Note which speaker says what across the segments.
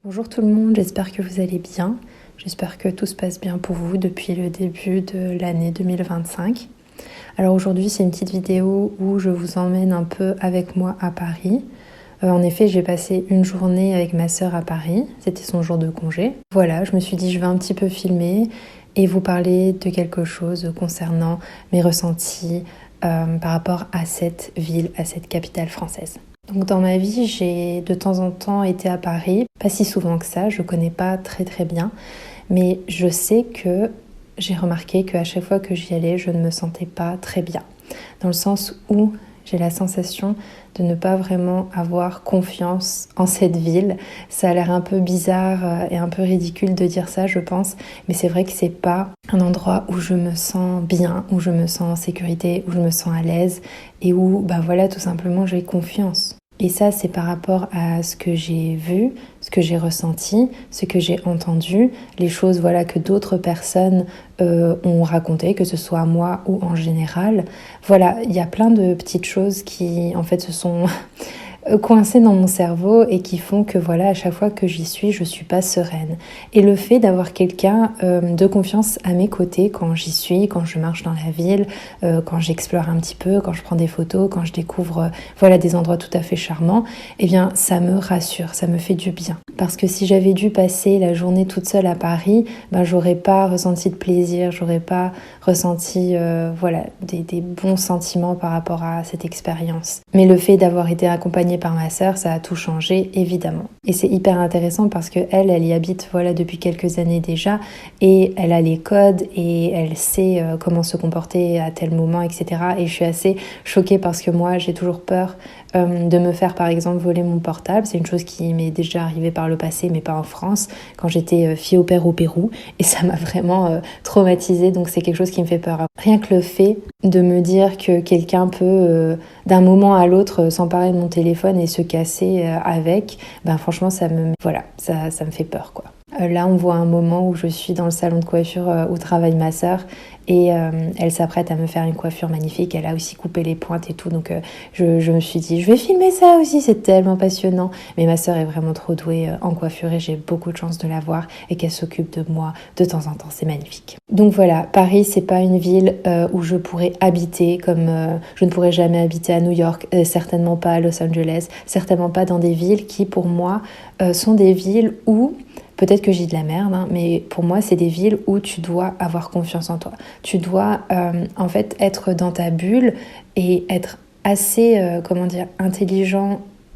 Speaker 1: Bonjour tout le monde, j'espère que vous allez bien. J'espère que tout se passe bien pour vous depuis le début de l'année 2025. Alors aujourd'hui, c'est une petite vidéo où je vous emmène un peu avec moi à Paris. En effet, j'ai passé une journée avec ma sœur à Paris, c'était son jour de congé. Voilà, je me suis dit je vais un petit peu filmer et vous parler de quelque chose concernant mes ressentis par rapport à cette ville, à cette capitale française. Donc dans ma vie, j'ai de temps en temps été à Paris, pas si souvent que ça, je connais pas très bien, mais je sais que j'ai remarqué qu'à chaque fois que j'y allais, je ne me sentais pas très bien. Dans le sens où j'ai la sensation de ne pas vraiment avoir confiance en cette ville. Ça a l'air un peu bizarre et un peu ridicule de dire ça, je pense, mais c'est vrai que c'est pas un endroit où je me sens bien, où je me sens en sécurité, où je me sens à l'aise et où, voilà, tout simplement, j'ai confiance. Et ça, c'est par rapport à ce que j'ai vu, ce que j'ai ressenti, ce que j'ai entendu, les choses voilà, que d'autres personnes ont racontées, que ce soit moi ou en général. Voilà, il y a plein de petites choses qui, en fait, se sont coincées dans mon cerveau et qui font que voilà, à chaque fois que j'y suis, je suis pas sereine. Et le fait d'avoir quelqu'un de confiance à mes côtés quand j'y suis, quand je marche dans la ville, quand j'explore un petit peu, quand je prends des photos, quand je découvre voilà des endroits tout à fait charmants, eh bien ça me rassure, ça me fait du bien. Parce que si j'avais dû passer la journée toute seule à Paris, j'aurais pas ressenti de plaisir, j'aurais pas ressenti voilà des bons sentiments par rapport à cette expérience. Mais le fait d'avoir été accompagnée par ma sœur, ça a tout changé évidemment. Et c'est hyper intéressant parce que elle y habite voilà depuis quelques années déjà et elle a les codes et elle sait comment se comporter à tel moment, etc. Et je suis assez choquée parce que moi j'ai toujours peur de me faire par exemple voler mon portable. C'est une chose qui m'est déjà arrivée par le passé mais pas en France quand j'étais fille au père au Pérou et ça m'a vraiment traumatisée, donc c'est quelque chose qui me fait peur. Rien que le fait de me dire que quelqu'un peut d'un moment à l'autre s'emparer de mon téléphone et se casser avec, franchement ça me fait peur quoi. Là, on voit un moment où je suis dans le salon de coiffure où travaille ma sœur et elle s'apprête à me faire une coiffure magnifique. Elle a aussi coupé les pointes et tout, donc je me suis dit, je vais filmer ça aussi, c'est tellement passionnant. Mais ma sœur est vraiment trop douée en coiffure et j'ai beaucoup de chance de la voir et qu'elle s'occupe de moi de temps en temps, c'est magnifique. Donc voilà, Paris, c'est pas une ville où je pourrais habiter comme je ne pourrais jamais habiter à New York, certainement pas à Los Angeles, certainement pas dans des villes qui, pour moi, sont des villes où peut-être que j'ai de la merde, mais pour moi, c'est des villes où tu dois avoir confiance en toi. Tu dois en fait être dans ta bulle et être assez,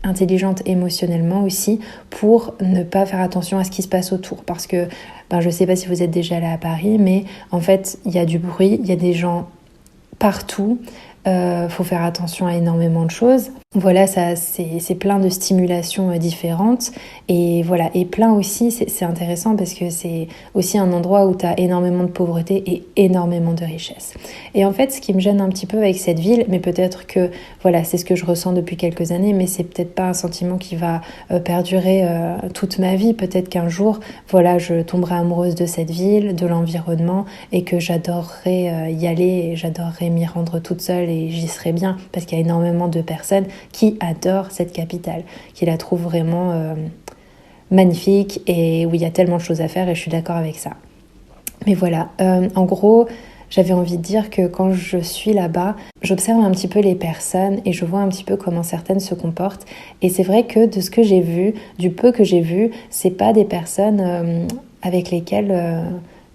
Speaker 1: intelligente émotionnellement aussi pour ne pas faire attention à ce qui se passe autour. Parce que je ne sais pas si vous êtes déjà allé à Paris, mais en fait, il y a du bruit, il y a des gens partout. Faut faire attention à énormément de choses. Voilà, ça, c'est plein de stimulations différentes et voilà, et plein aussi, c'est intéressant parce que c'est aussi un endroit où tu as énormément de pauvreté et énormément de richesse. Et en fait, ce qui me gêne un petit peu avec cette ville, mais peut-être que voilà, c'est ce que je ressens depuis quelques années, mais c'est peut-être pas un sentiment qui va perdurer toute ma vie. Peut-être qu'un jour, voilà, je tomberai amoureuse de cette ville, de l'environnement et que j'adorerais y aller et j'adorerais m'y rendre toute seule et j'y serais bien parce qu'il y a énormément de personnes qui adorent cette capitale, qui la trouvent vraiment magnifique et où il y a tellement de choses à faire et je suis d'accord avec ça. Mais voilà, en gros, j'avais envie de dire que quand je suis là-bas, j'observe un petit peu les personnes et je vois un petit peu comment certaines se comportent. Et c'est vrai que de ce que j'ai vu, du peu que j'ai vu, c'est pas des personnes avec lesquelles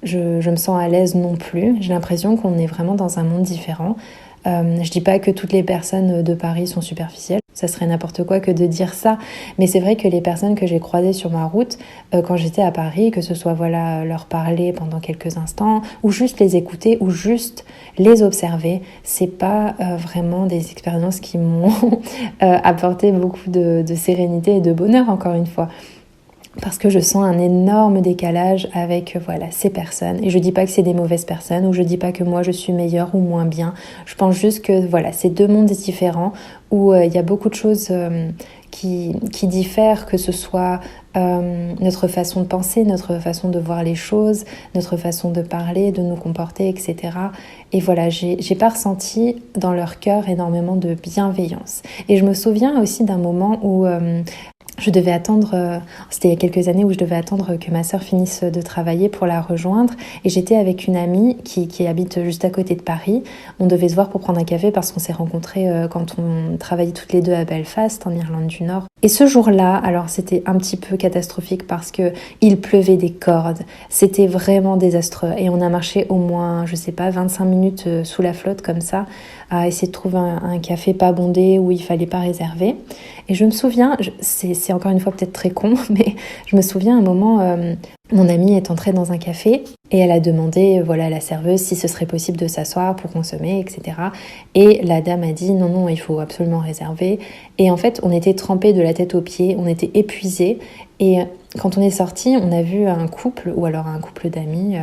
Speaker 1: je me sens à l'aise non plus. J'ai l'impression qu'on est vraiment dans un monde différent. Je dis pas que toutes les personnes de Paris sont superficielles, ça serait n'importe quoi que de dire ça, mais c'est vrai que les personnes que j'ai croisées sur ma route quand j'étais à Paris, que ce soit voilà leur parler pendant quelques instants, ou juste les écouter, ou juste les observer, c'est pas vraiment des expériences qui m'ont apporté beaucoup de sérénité et de bonheur encore une fois. Parce que je sens un énorme décalage avec ces personnes. Et je dis pas que c'est des mauvaises personnes ou je dis pas que moi je suis meilleure ou moins bien. Je pense juste que c'est deux mondes différents où il y a beaucoup de choses qui diffèrent, que ce soit notre façon de penser, notre façon de voir les choses, notre façon de parler, de nous comporter, etc. Et voilà, j'ai pas ressenti dans leur cœur énormément de bienveillance. Et je me souviens aussi d'un moment où je devais attendre, c'était il y a quelques années où je devais attendre que ma sœur finisse de travailler pour la rejoindre, et j'étais avec une amie qui habite juste à côté de Paris. On devait se voir pour prendre un café parce qu'on s'est rencontrés quand on travaillait toutes les deux à Belfast, en Irlande du Nord. Et ce jour-là, alors c'était un petit peu catastrophique parce que il pleuvait des cordes, c'était vraiment désastreux, et on a marché au moins, je sais pas, 25 minutes sous la flotte comme ça, à essayer de trouver un café pas bondé où il fallait pas réserver. Et je me souviens, c'est encore une fois peut-être très con, mais je me souviens à un moment, mon amie est entrée dans un café et elle a demandé voilà, à la serveuse si ce serait possible de s'asseoir pour consommer, etc. Et la dame a dit non, il faut absolument réserver. Et en fait, on était trempés de la tête aux pieds, on était épuisés. Et quand on est sorti, on a vu un couple, ou alors un couple d'amis,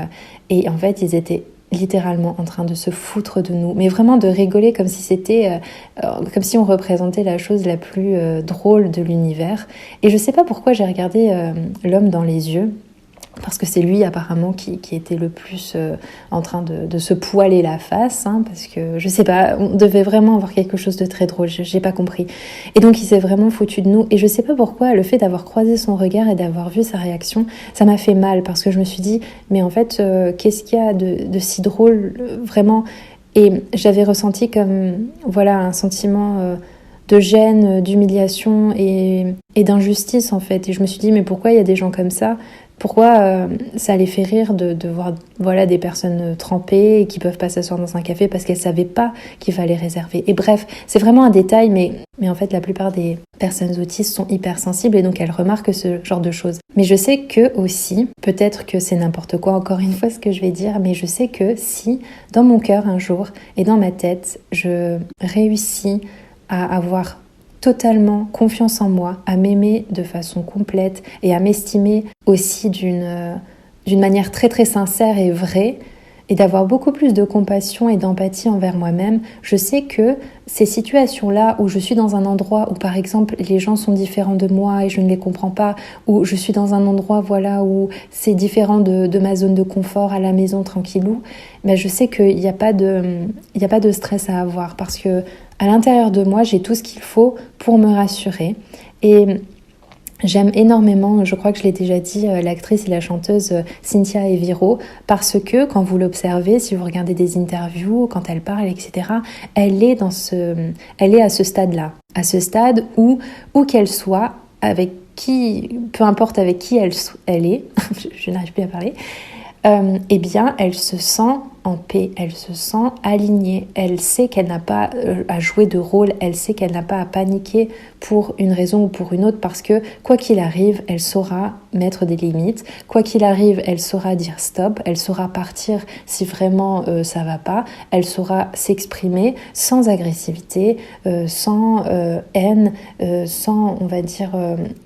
Speaker 1: et en fait, ils étaient littéralement en train de se foutre de nous, mais vraiment de rigoler comme si c'était, comme si on représentait la chose la plus drôle de l'univers. Et je sais pas pourquoi j'ai regardé l'homme dans les yeux, parce que c'est lui apparemment qui était le plus en train de se poiler la face, hein, parce que je sais pas, on devait vraiment avoir quelque chose de très drôle, j'ai pas compris. Et donc il s'est vraiment foutu de nous, et je sais pas pourquoi, le fait d'avoir croisé son regard et d'avoir vu sa réaction, ça m'a fait mal, parce que je me suis dit, mais en fait, qu'est-ce qu'il y a de si drôle, vraiment. Et j'avais ressenti comme, voilà, un sentiment de gêne, d'humiliation et d'injustice en fait. Et je me suis dit, mais pourquoi il y a des gens comme ça ? Pourquoi ça les fait rire de voir voilà, des personnes trempées et qui peuvent pas s'asseoir dans un café parce qu'elles savaient pas qu'il fallait réserver. Et bref, c'est vraiment un détail, mais en fait la plupart des personnes autistes sont hypersensibles et donc elles remarquent ce genre de choses. Mais je sais que aussi, peut-être que c'est n'importe quoi encore une fois ce que je vais dire, mais je sais que si dans mon cœur un jour et dans ma tête, je réussis à avoir totalement confiance en moi, à m'aimer de façon complète et à m'estimer aussi d'une manière très très sincère et vraie, et d'avoir beaucoup plus de compassion et d'empathie envers moi-même, je sais que ces situations-là où je suis dans un endroit où par exemple les gens sont différents de moi et je ne les comprends pas, où je suis dans un endroit voilà où c'est différent de ma zone de confort à la maison tranquillou, mais je sais qu'il n'y a pas de stress à avoir parce que à l'intérieur de moi j'ai tout ce qu'il faut pour me rassurer. Et j'aime énormément, je crois que je l'ai déjà dit, l'actrice et la chanteuse Cynthia Erivo, parce que quand vous l'observez, si vous regardez des interviews, quand elle parle, etc., elle est à ce stade-là, à ce stade où qu'elle soit, avec qui, peu importe avec qui elle est, je n'arrive plus à parler, eh bien, elle se sent en paix, elle se sent alignée, elle sait qu'elle n'a pas à jouer de rôle, elle sait qu'elle n'a pas à paniquer pour une raison ou pour une autre parce que quoi qu'il arrive, elle saura mettre des limites, quoi qu'il arrive, elle saura dire stop, elle saura partir si vraiment ça va pas, elle saura s'exprimer sans agressivité, sans haine, sans, on va dire,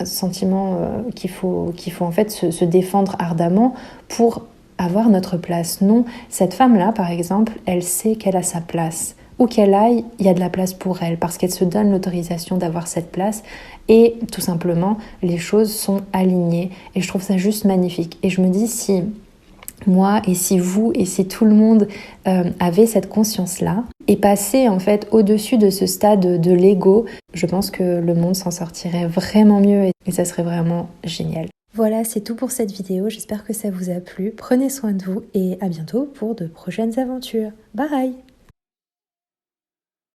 Speaker 1: sentiment qu'il faut en fait se défendre ardemment pour avoir notre place. Non, cette femme-là, par exemple, elle sait qu'elle a sa place. Où qu'elle aille, il y a de la place pour elle, parce qu'elle se donne l'autorisation d'avoir cette place, et tout simplement, les choses sont alignées, et je trouve ça juste magnifique. Et je me dis, si moi, et si vous, et si tout le monde avait cette conscience-là, et passait en fait au-dessus de ce stade de l'ego, je pense que le monde s'en sortirait vraiment mieux, et ça serait vraiment génial. Voilà, c'est tout pour cette vidéo, j'espère que ça vous a plu. Prenez soin de vous et à bientôt pour de prochaines aventures. Bye!